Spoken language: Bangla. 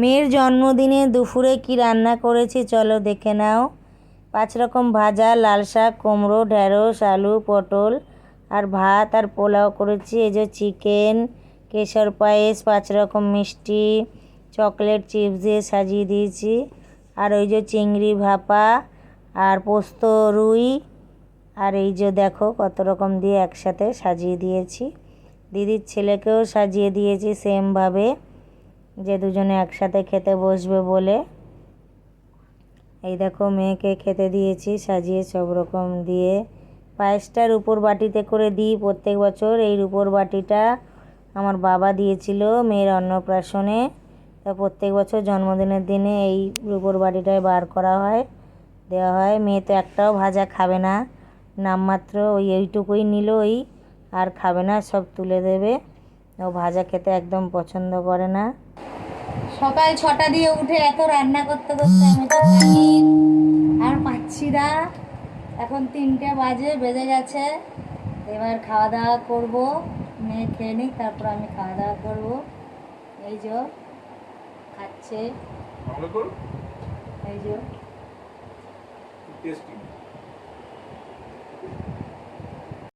মেয়ের জন্মদিনে দুপুরে কি রান্না করেছি চলো দেখে নাও। 5 রকম ভাজা, লাল শাক, কুমড়ো, ঢেঁড়স, আলু, পটল আর ভাত আর পোলাও করেছি। এই যে চিকেন, কেশর পায়েস, 5 রকম মিষ্টি, চকলেট চিপস দিয়ে সাজিয়ে দিয়েছি। আর ওই যে চিংড়ি ভাপা আর পোস্ত রুই। আর এই যে দেখো কত রকম দিয়ে একসাথে সাজিয়ে দিয়েছি। দিদির ছেলেকেও সাজিয়ে দিয়েছি সেমভাবে, যে দুজনে একসাথে খেতে বসবে বলে। এই দেখো মেয়েকে খেতে দিয়েছি সাজিয়ে সব রকম দিয়ে। পায়েসটা রুপোর বাটিতে করে দিই প্রত্যেক বছর। এই রুপোর বাটিটা আমার বাবা দিয়েছিল মেয়ের অন্নপ্রাশনে। তা প্রত্যেক বছর জন্মদিনের দিনে এই রুপোর বাটিটায় বার করা হয়, দেওয়া হয়। মেয়ে তো একটাও ভাজা খাবে না, নামমাত্র এইটুকুই নিল, আর খাবে না, সব তুলে দেবে। ও ভাজা খেতে একদম পছন্দ করে না। সকাল 6টা দিয়ে উঠে এত রান্না করতে করতে আমি তো টাইম আর পাচ্ছি না। এখন 3টে বেজে গেছে। এবার খাওয়া দাওয়া করবো, মেয়ে খেয়ে নিক, তারপর আমি খাওয়া দাওয়া করবো। এই যে খাচ্ছে, এই যে